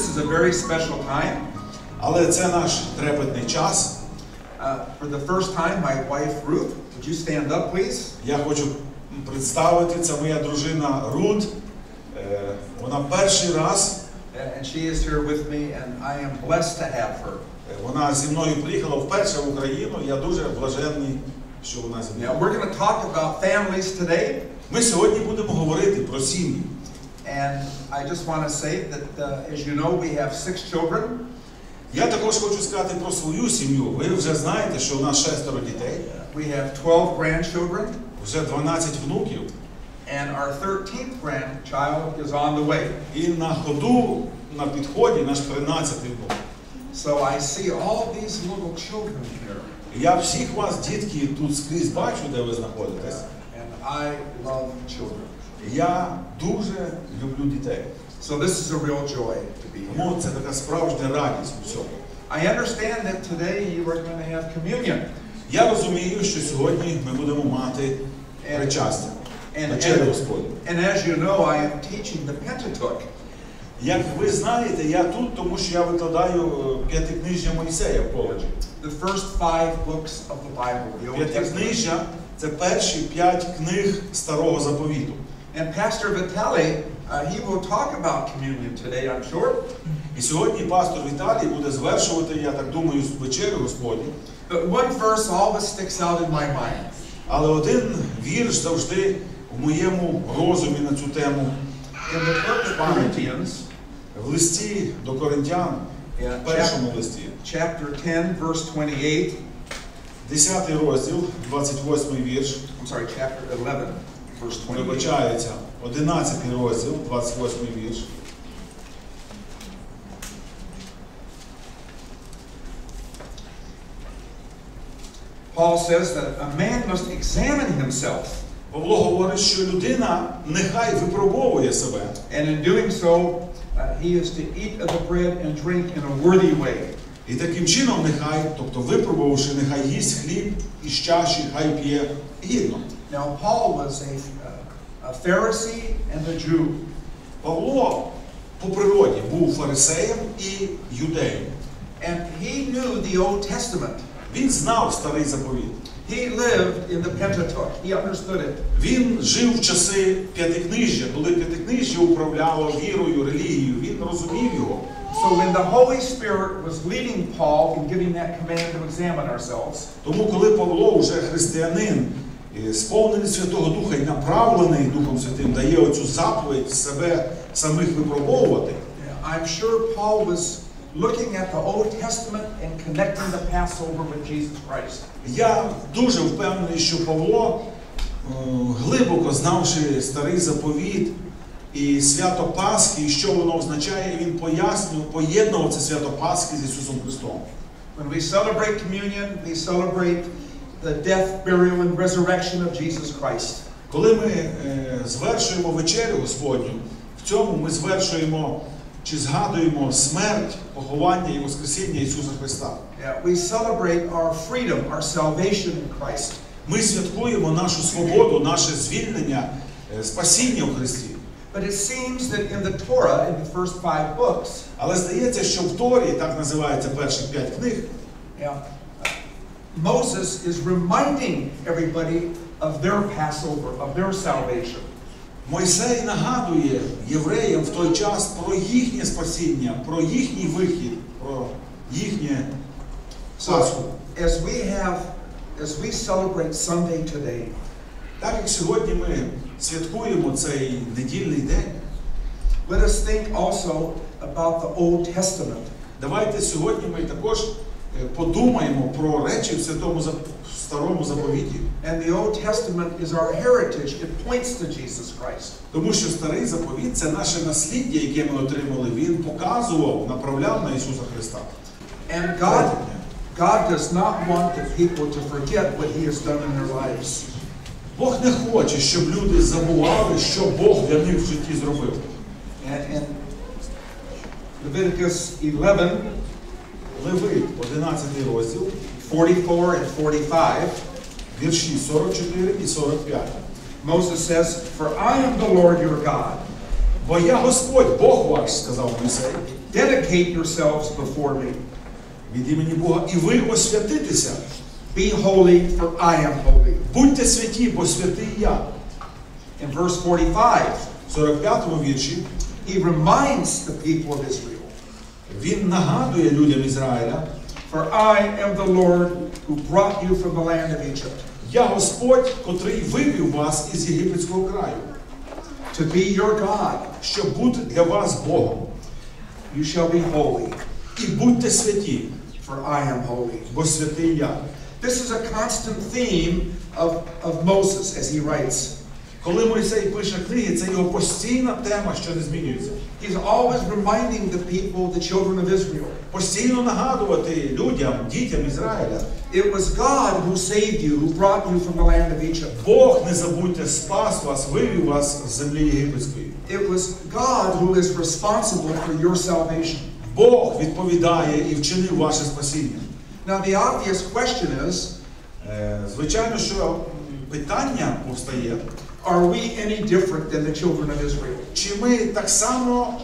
this is a very special time. Але це наш трепетний час. For the first time, my wife Ruth, would you stand up, please? Я хочу представити, це моя дружина Рут. Вона перший раз. And she is here with me, and I am blessed to have her. Вона зі мною приїхала вперше в Україну. Я дуже блаженний, що вона зі мною. Now we're going to talk about families today. Ми сьогодні будемо говорити про сім'ї. And I just want to say that, as you know, we have 6 children. Я також хочу сказати про свою сім'ю. Ви вже знаєте, що у нас 6 дітей. We have 12 grandchildren. Вже 12 внуків. And our 13th grandchild is on the way. І на ходу, на підході наш 13-й внук. So I see all these little children here. Я всіх вас, дітки, тут скрізь бачу, де ви знаходитесь. And I love children. Я дуже люблю дітей. So this is a real joy to be here. Тому це така справжня радість у всьому. I understand that today you are going to have communion. Я розумію, що сьогодні ми будемо мати причастя. Вечерю Господню. And as you know, I am teaching the Pentateuch. Як ви знаєте, я тут, тому що я викладаю п'ятикнижжя Мойсея в коледжі. The first 5 books of the Bible. П'ятикнижжя – це перші 5 книг Старого Заповіту. And Pastor Vitaly, he will talk about communion today, I'm sure. І сьогодні пастор Віталій буде звершувати, я так думаю, вечерю Господню. But one verse always sticks out in my mind. Але один вірш завжди в моєму розумі на цю тему. In the book of Corinthians, в листі до Коринтян, в першому листі, chapter 10, verse 28. 10 розділ, 28 вірш. I'm sorry, chapter 11, verse 28. Вибачається, 11 розділ, 28 вірш. Paul says that a man must examine himself. Павло говорить, що людина нехай випробовує себе. And in doing so, he is to eat of the bread and drink in a worthy way. І таким чином нехай, тобто випробувавши, нехай їсть хліб із чаші, хай п'є гідно. Now Paul was a Pharisee and a Jew. Павло по природі був фарисеєм і юдеєм. And he knew the Old Testament. Він знав Старий Заповіт. He lived in the Pentateuch. He understood it. Він жив в часи П'ятикнижжя, коли П'ятикнижжя управляло вірою, релігією. Він розумів його. So when the Holy Spirit was leading Paul in giving that command to examine ourselves, тому коли Павло, вже християнин, сповнений Святого Духа і направлений Духом Святим, дає оцю заповідь себе самих випробовувати, I'm sure Paul was looking at the Old Testament and connecting the Passover with Jesus Christ. Я дуже впевнений, що Павло, глибоко знавши Старий Заповіт і свято Пасхи, і що воно означає, він поєднував це свято Пасхи з Ісусом Христом. When we celebrate communion, we celebrate the death, burial and resurrection of Jesus Christ. Коли ми звершуємо вечерю Господню, в цьому ми звершуємо чи згадуємо смерть, поховання і воскресіння Ісуса Христа. We celebrate our freedom, our salvation in Christ. Ми святкуємо нашу свободу, наше звільнення, спасіння в Христі. But it seems that in the Torah, in the first 5 books, але здається, що в Торі, так називається перших 5 книг, Moses is reminding everybody of their Passover, of their salvation. Мойсей нагадує євреям в той час про їхнє спасіння, про їхній вихід, про їхнє Пасху. As we celebrate Sunday today, так як сьогодні ми святкуємо цей недільний день, let us think also about the Old Testament. Давайте сьогодні ми також подумаємо про речі в Старому Заповіті. And the Old Testament is our heritage. It points to Jesus Christ. Тому що Старий Заповіт – це наше насліддя, яке ми отримали. Він показував, направляв на Ісуса Христа. And God does not want the people to forget what He has done in their lives. Бог не хоче, щоб люди забували, що Бог для них в житті зробив. And Leviticus 11, Левит, 11 розділ, 44 and 45, вірші 44 і 45. Moses says, "For I am the Lord your God." Бо я Господь, Бог ваш, сказав Мойсей. Dedicate yourselves before me. Від імені Бога. І ви освятитеся. Be holy, for I am holy. Будьте святі, бо святий я. In verse 45, В 45-му вірші he reminds the people of Israel. він нагадує людям Ізраїля: For I am the Lord who brought you from the land of Egypt, я Господь, котрий вивів вас із єгипетського краю, to be your God. щоб бути для вас Богом. You shall be holy, І будьте святі, for I am holy. бо святий я. This is a constant theme of Moses as he writes. Коли Мойсей пише книги, це його постійна тема, що не змінюється. He's always reminding the people, the children of Israel. Постійно нагадувати людям, дітям Ізраїля. It was God who saved you, who brought you from the land of Egypt. Бог, не забудьте, спас вас, вивів вас з землі єгипетської. It was God who is responsible for your salvation. Бог відповідає і вчинив ваше спасіння. Now the obvious question is, Звичайно, що питання повстає: are we any different than the children of Israel? чи ми так само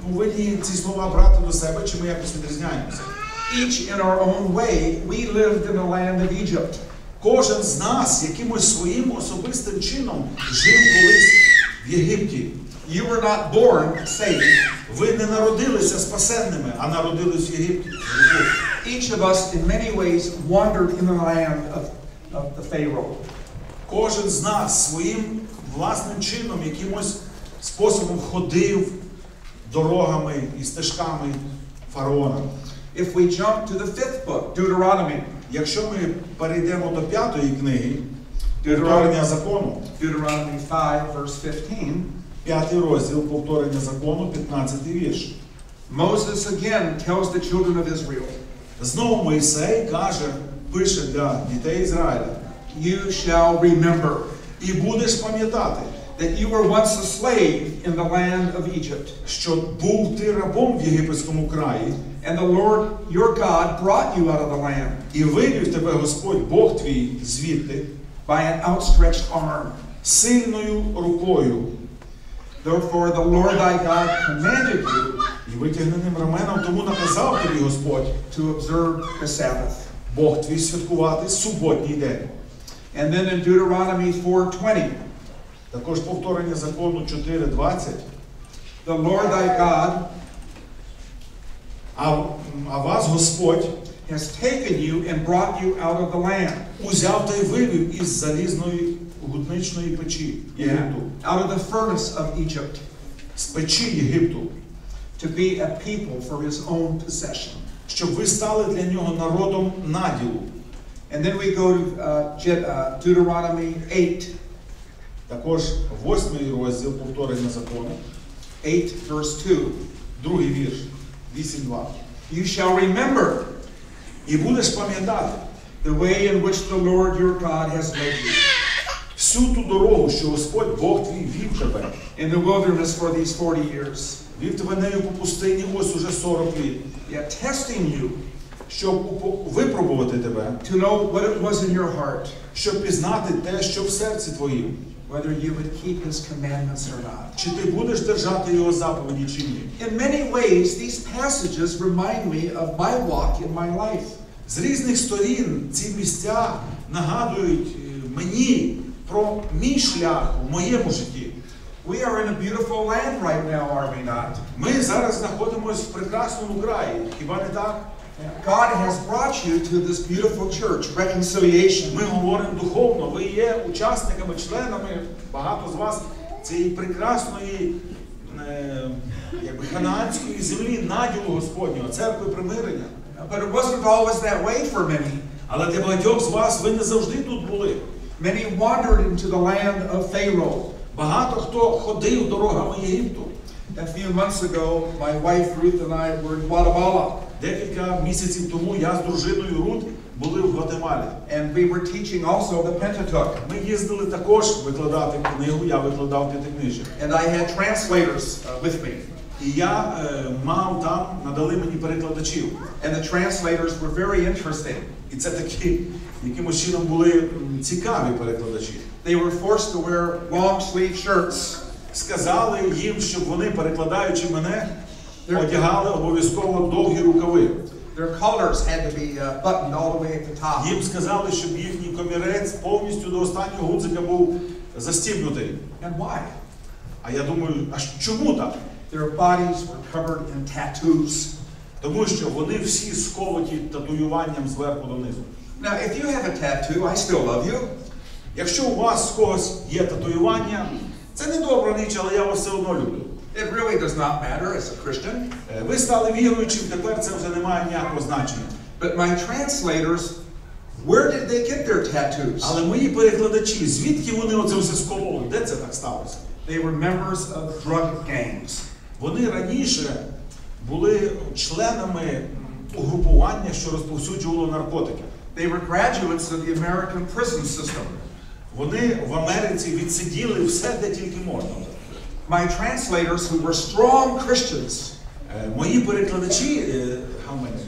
повинні ці слова брати до себе, чи ми якось відрізняємося? Each in our own way, we lived in the land of Egypt. Кожен з нас якимось своїм особистим чином жив колись в Єгипті. You were not born saved. Ви не народилися спасенними, а народились в Єгипті. Each of us in many ways wandered in the land of the Pharaoh. Кожен з нас своїм власним чином, якимось способом ходив дорогами і стежками фараона. If we jump to the 5th book, Deuteronomy. Якщо ми перейдемо до 5-ї книги, повторення закону, Deuteronomy 5, verse 15. 5-й розділ, повторення закону, 15-й вірш. Moses again tells the children of Israel. Знову Мойсей каже, пише для дітей Ізраїля: You shall remember і будеш пам'ятати, that you were once a slave in the land of Egypt, що був ти рабом в єгипетському краї, and the Lord your God brought you out of the land і вивів тебе Господь Бог твій звідти by an outstretched arm. сильною рукою, Therefore the Lord thy God commanded you і витягненим раменом, тому наказав тобі Господь to observe the Sabbath. Бог твій святкувати суботній день. And then in Deuteronomy 4:20, Також повторення закону 4:20. the Lord thy God А вас Господь has taken you and brought you out of the land. узяв та й вивів із залізної гудничної печі Єгипту. Out of the furnace of Egypt, З печі Єгипту. to be a people for his own possession. Щоб ви стали для нього народом наділу. And then we go to Deuteronomy 8. Також 8-й розділ повторення закону. 8 verse 2. Другий вірш. 8:2. You shall remember І будеш пам'ятати the way in which the Lord your God has led you всю ту дорогу, що Господь Бог твій вів тебе. in the wilderness for these 40 years. Вів тебе нею по пустині ось уже 40 літ. Yet testing you Щоб випробувати тебе, to know what it was in your heart, щоб пізнати те, що в серці твоїм. whether you would keep his commandments or not. Чи ти будеш держати його заповіді чи ні? In many ways, these passages remind me of my walk in my life. З різних сторін ці місця нагадують мені про мій шлях в моєму житті. We are in a beautiful land right now, are we not? Ми зараз знаходимося в прекрасному краї, хіба не так? God has brought you to this beautiful church, reconciliation. Ми говоримо духовно, ви є учасниками, членами, багато з вас, цієї прекрасної ханаанської землі, наділу Господнього, церкви примирення. But it wasn't always that way for many. Але для багатьох з вас ви не завжди тут були. Many wandered into the land of Pharaoh. Багато хто ходив дорогами Єгипту. A few months ago, my wife Ruth and I were in Guatemala. Декілька місяців тому я з дружиною Рут були в Гватемалі. And we were teaching also the Pentateuch. Ми їздили також викладати книгу, я викладав п'ятикнижжя. And I had translators with me. І я мав там, надали мені перекладачів. And the translators were very interesting. І це такі, якимось чином були цікаві перекладачі. They were forced to wear long sleeve shirts. Сказали їм, щоб вони, перекладаючи мене, одягали обов'язково довгі рукави. Their collars had to be buttoned all the way at the top. Їм сказали, щоб їхній комірець повністю до останнього гудзика був застібнутий. And why? А я думаю, а чому так? Their bodies were covered in tattoos. Тому що вони всі сколоті татуюванням зверху донизу. Now, if you have a tattoo, I still love you. Якщо у вас з когось є татуювання, це не добра річ, але я вас все одно люблю. It really does not matter as a Christian. Ви стали віруючим, тепер це вже не має ніякого значення. But my translators, where did they get their tattoos? Але мої перекладачі, звідки вони оце все скололи? Де це так сталося? They were members of drug gangs. Вони раніше були членами угрупування, що розповсюджувало наркотики. They were graduates of the American prison system. Вони в Америці відсиділи все, де тільки можна. My translators, who were strong Christians, Мої перекладачі, how many?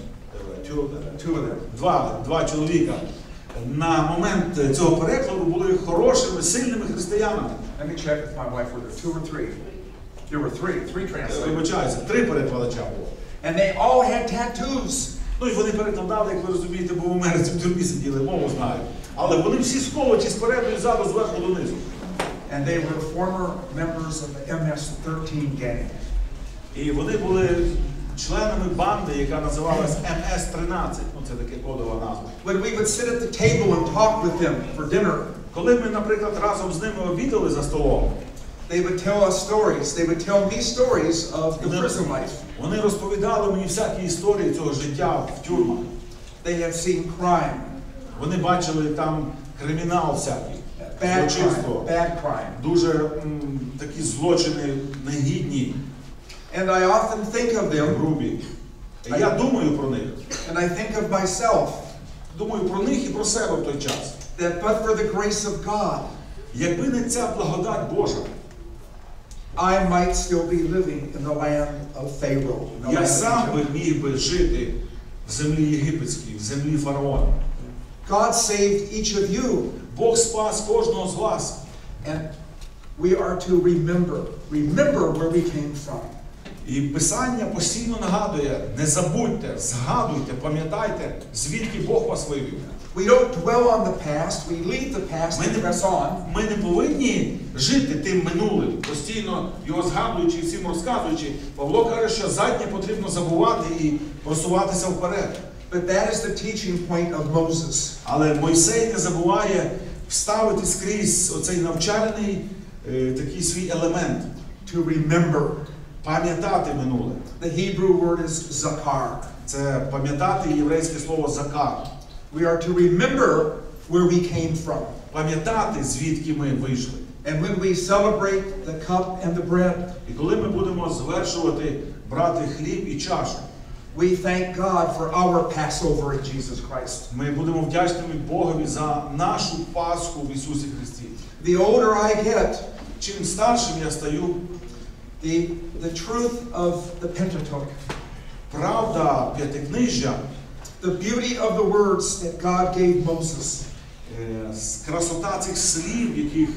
two of them, Два чоловіка, на момент цього перекладу були хорошими, сильними християнами. let me check with my wife, were there two or three? There were three translators. Вибачаюся, 3 перекладача було. And they all had tattoos. Ну і вони перекладали, як ви розумієте, бо в Америці в тюрмі сиділи, мову знають. Але вони всі сколоті спереду і ззаду, зверху донизу. And they were former members of the MS-13 gang. І вони були членами банди, яка називалась MS-13. Ну, це таке кодова назва. When we would sit at the table and talk with them for dinner, Коли ми, наприклад, разом з ними обідали за столом, they would tell us stories. They would tell me stories of the prison life. вони розповідали мені всякі історії цього життя в тюрмах. They had seen crime, Вони бачили там кримінал всякий, bad злочинство, crime, bad crime. дуже такі злочини негідні, And I often think of them, грубі. Я думаю про них. and I think of myself, Думаю про них і про себе в той час. that but for the grace of God, Якби не ця благодать Божа, I might still be living in the land of Pharaoh. in the я land of сам Egypt. би міг би жити в землі єгипетській, в землі фараона. God saved each of you, Бог спас кожного з вас. and we are to remember where we came from. І Писання постійно нагадує, не забудьте, згадуйте, пам'ятайте, звідки Бог вас вивів. We don't dwell on the past, we leave the past and press on. Ми не повинні жити тим минулим, постійно його згадуючи і всім розказуючи. Павло каже, що заднє потрібно забувати і просуватися вперед. But that is the teaching point of Moses. Але Мойсей не забуває вставити скрізь оцей навчальний такий свій елемент. To remember. Пам'ятати минуле. The Hebrew word is zakar. Це пам'ятати єврейське слово закар. We are to remember where we came from. Пам'ятати, звідки ми вийшли. And when we celebrate the cup and the bread, І коли ми будемо звершувати, брати хліб і чашу, we thank God for our Passover in Jesus Christ. ми будемо вдячними Богові за нашу Пасху в Ісусі Христі. The older I get, Чим старшим я стаю, the truth of the Pentateuch, правда П'ятикнижжя, the beauty of the words that God gave Moses, красота цих слів, яких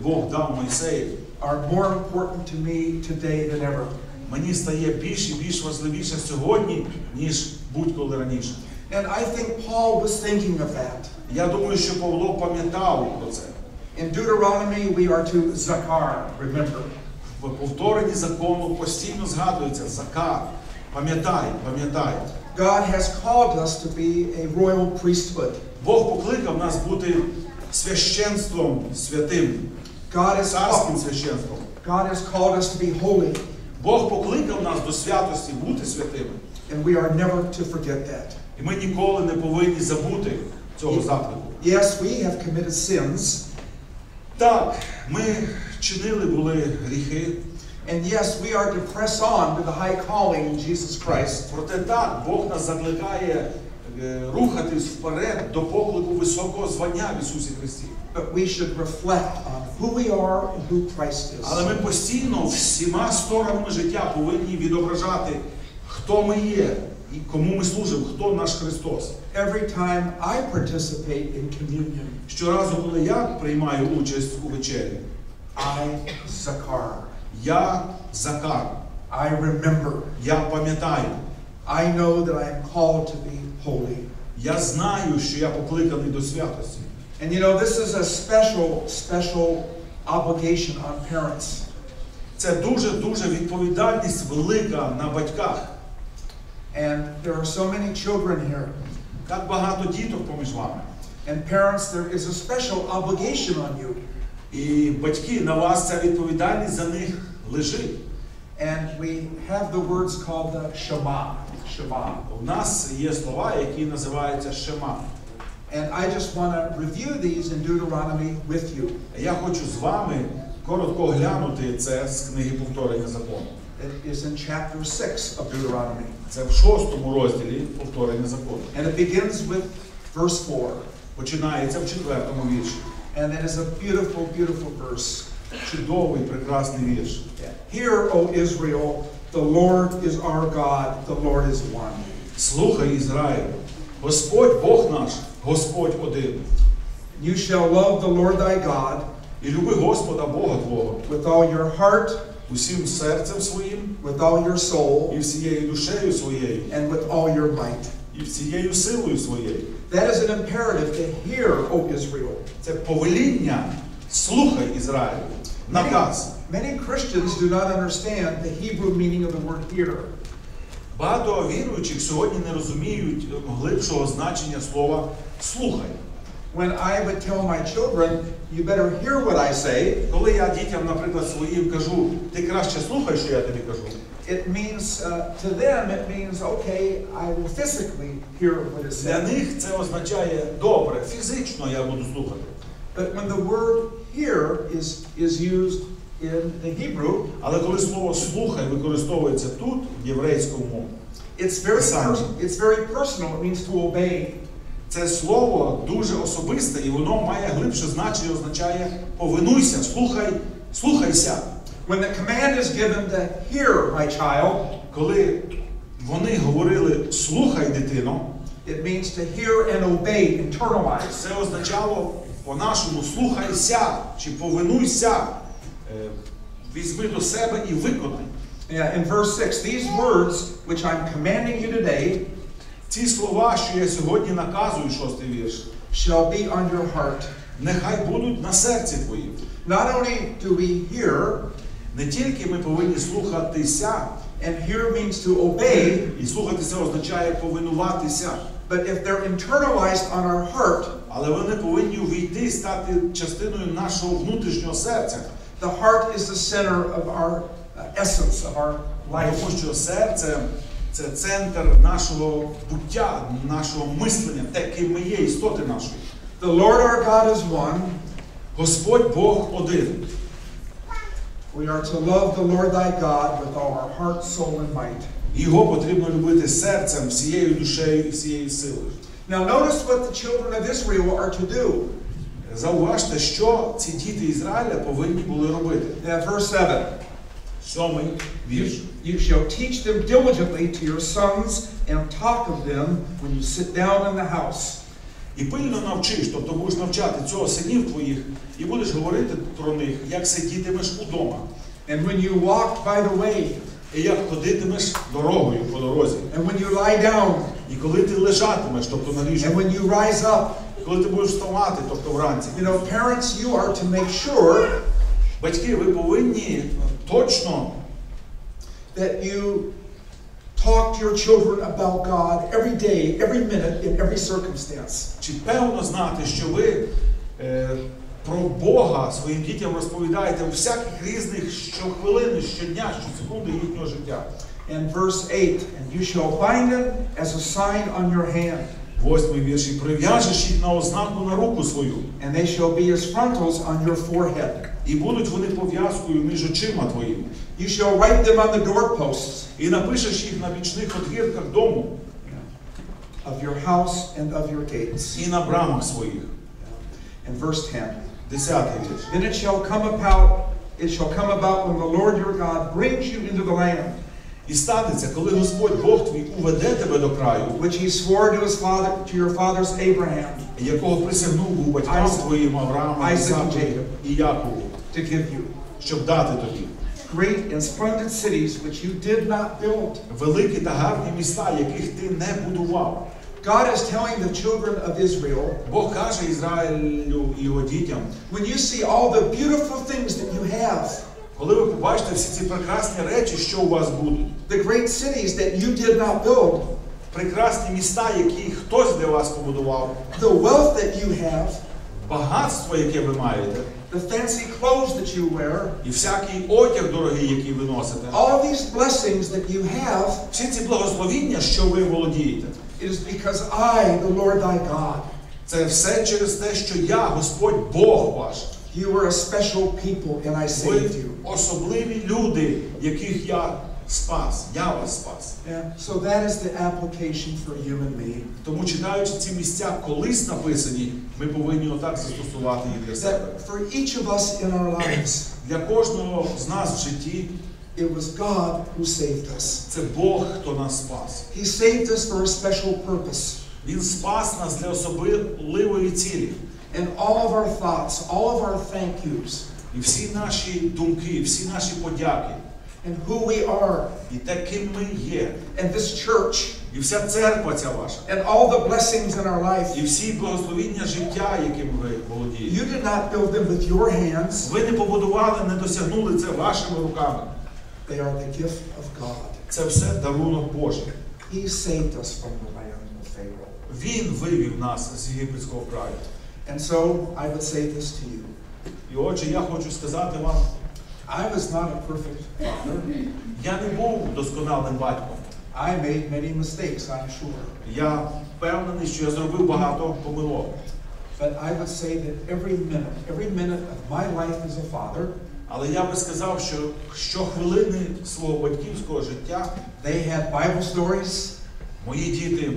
Бог дав Мойсею, are more important to me today than ever. мені стає більш і більш важливіше сьогодні, ніж будь-коли раніше. And I think Paul was thinking of that. Я думаю, що Павло пам'ятав про це. In Deuteronomy, we are to zakar, remember. В повторенні закону постійно згадується закар. Пам'ятай, пам'ятай. God has called us to be a royal priesthood. Бог покликав нас бути священством святим, царським священством. God has called us to be holy. Бог покликав нас до святості бути святими. And we are never to forget that. І ми ніколи не повинні забути цього заклику. Yes, we have committed sins. Так, ми чинили були гріхи. And yes, we are to press on to the high calling in Jesus Christ. Проте так, Бог нас закликає рухатись вперед до поклику високого звання в Ісусі Христі. But we should reflect on who we are and who Christ is. Але ми постійно всіма сторонами життя повинні відображати, хто ми є і кому ми служимо, хто наш Христос. Every time I participate in communion, Щоразу, коли я приймаю участь у вечері, I zakar. я закар. I remember. Я пам'ятаю. I know that I am called to be holy. Я знаю, що я покликаний до святості. And you know, this is a special obligation on parents. Це дуже відповідальність велика на батьках. And there are so many children here. Так багато діток поміж вами. And parents, there is a special obligation on you. І батьки, на вас ця відповідальність за них лежить. And we have the words called the Shema. Shema. У нас є слова, які називаються шема. And I just want to review these in Deuteronomy with you. Я хочу з вами коротко оглянути це з книги Повторення закону. It is in chapter 6 of Deuteronomy. Це в 6 розділі Повторення закону. And it begins with verse 4. Починається в 4-му вірші. And it is a beautiful verse. Чудовий, прекрасний вірш. Hear, O Israel, the Lord is our God, the Lord is one. Слухай, Ізраїль, Господь Бог наш, Господь один. You shall love the Lord thy God І люби Господа Бога твого with all your heart, усім серцем своїм, with all your soul, і всією душею своєю, and with all your might. і всією силою своєю. That is an imperative to hear, O Israel. Це повеління. Слухай, Ізраїль. Наказ. Many Christians do not understand the Hebrew meaning of the word hear. Багато віруючих сьогодні не розуміють глибшого значення слова «слухай». When I would tell my children, you better hear what I say, Коли я дітям, наприклад, своїм кажу, ти краще слухай, що я тобі кажу. it means, to them, it means, okay, I will physically hear what is Для said. них це означає добре, фізично я буду слухати. But when the word hear is used in the Hebrew, Але коли слово «слухай» використовується тут, в єврейському, it's very personal. It means to obey. це слово дуже особисте, і воно має глибше значення, означає «повинуйся», «слухайся». When the command is given to hear, my child, Коли вони говорили «слухай, дитино», it means to hear and obey, internalize. це означало по-нашому «слухайся» чи «повинуйся», візьми до себе і виконай. Yeah, in verse 6, these words which I'm commanding you today Ці слова, що я сьогодні наказую, 6-й вірш, shall be on your heart. нехай будуть на серці твоїм. Not only do we hear, Не тільки ми повинні слухатися, and hear means to obey, і слухатися означає повинуватися, but if they're internalized on our heart, але вони повинні увійти, стати частиною нашого внутрішнього серця. the heart is the center of our essence, of our life. Тому що серце – це центр нашого буття, нашого мислення, те, ким ми є, істоти нашої. The Lord our God is one. Господь Бог один. We are to love the Lord thy God with all our heart, soul, and might. Його потрібно любити серцем, всією душею і всією силою. Now notice what the children of Israel are to do. Зауважте, що ці діти Ізраїля повинні були робити. Verse 7. 7-й вірш. You shall teach them diligently to your sons and talk of them when you sit down in the house. І пильно навчиш, тобто будеш навчати цього синів твоїх, і будеш говорити про них, як сидітимеш удома. And when you walk by the way. І як ходитимеш дорогою по дорозі. And when you lie down. І коли ти лежатимеш, тобто на ліжку. And when you rise up. І коли ти будеш вставати, тобто вранці. You know, parents, you are to make sure. Батьки, ви повинні точно that you talk to your children about God every day, every minute, in every circumstance. Чи певно знати, що ви про Бога своїм дітям розповідаєте у всяких різних щохвилини, щодня, щосекунди їхнього життя. And verse 8, and you shall bind them as a sign on your hand. 8-й вірш. І прив'яжеш їх на ознаку на руку свою. And they shall be as frontals on your forehead. І будуть вони пов'язкою між очима твоїми. You shall write them on the doorposts. І напишеш їх на бічних одвірках дому. Of your house and of your gates. І на брамах своїх. And verse 10. 10-й вірш. Then it shall come about when the Lord your God brings you into the land. І станеться, коли Господь Бог твій уведе тебе до краю, which he swore to your fathers Abraham, якого присягнув був батькам твоїм Аврааму, Ісааку і Якову, to give you. щоб дати тобі. great and splendid cities which you did not build. Великі та гарні міста, яких ти не будував. God is telling the children of Israel, Бог каже Ізраїлю і його дітям, when you see all the beautiful things that you have, коли ви побачите всі ці прекрасні речі, що у вас будуть, the great cities that you did not build, прекрасні міста, які хтось для вас побудував, the wealth that you have, багатство, яке ви маєте, the fancy clothes that you wear, і всякий одяг дорогий, який ви носите, all these blessings that you have, всі ці благословіння, що ви володієте, it is because I, the Lord thy God, це все через те, що я, Господь Бог ваш. you were a special people and I saved Ви you. особливі люди, яких я спас. Я вас спас. Yeah. So that is the application for you and me. Тому, читаючи ці місця колись написані, ми повинні отак застосувати їх для себе. That for each of us in our lives, Для кожного з нас в житті it was God who saved us. це Бог, хто нас спас. He saved us for a special purpose. Він спас нас для особливої цілі. And all of our thoughts, all of our thank yous, І всі наші думки, всі наші подяки, and who we are, і те, ким ми є, and this church, і вся церква ця ваша, and all the blessings in our life, і всі благословіння життя, яким ви володієте. you did not build them with your hands. Ви не побудували, не досягнули це вашими руками. They are the gift of God. Це все дарунок Божий. He saved us from the land of Pharaoh. Він вивів нас з єгипетського краю. And so I would say this to you. І отже, я хочу сказати вам, I was not a perfect father. я не був досконалим батьком. I made many mistakes, I'm sure. Я впевнений, що я зробив багато помилок. But I would say that every minute of my life as a father, Але я би сказав, що щохвилини свого батьківського життя they had Bible stories, мої діти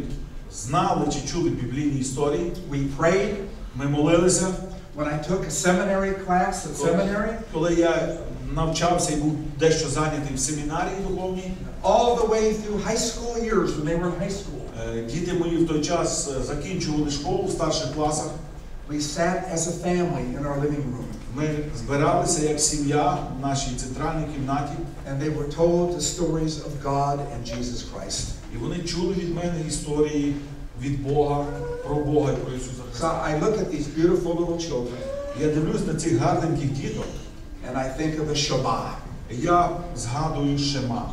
знали чи чули біблійні історії. we prayed. Ми молилися. When I took a seminary class at seminary, Коли я навчався і був дещо зайнятий в семінарії духовній, all the way through high school years when they were in high school, діти мої в той час закінчували школу в старших класах. we sat as a family in our living room. Ми збиралися як сім'я в нашій центральній кімнаті. And they were told the stories of God and Jesus Christ. І вони чули від мене історії від Бога, про Бога і про Ісуса So Христа. I look at these beautiful little children Я дивлюсь на цих гарненьких діток, and I think of the Shema, і я згадую Шема.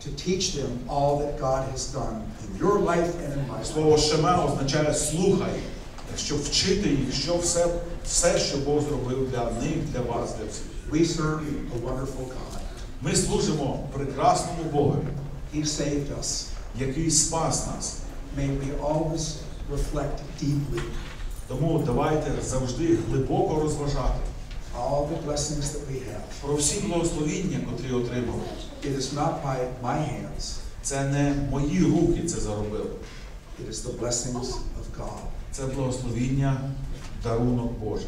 to teach them all that God has done in your life and in my life. Слово Шема означає «слухай», щоб вчити їх, що все, що Бог зробив для них, для вас, для всіх. We serve a wonderful God. Ми служимо прекрасному Богові, He saved us. який спас нас. May we always reflect deeply Тому давайте завжди глибоко розважати all the blessings that we have. про всі благословіння, котрі отримали. It is not by my hands. Це не мої руки це заробили. It is the blessings of God. Це благословіння, дарунок Божий.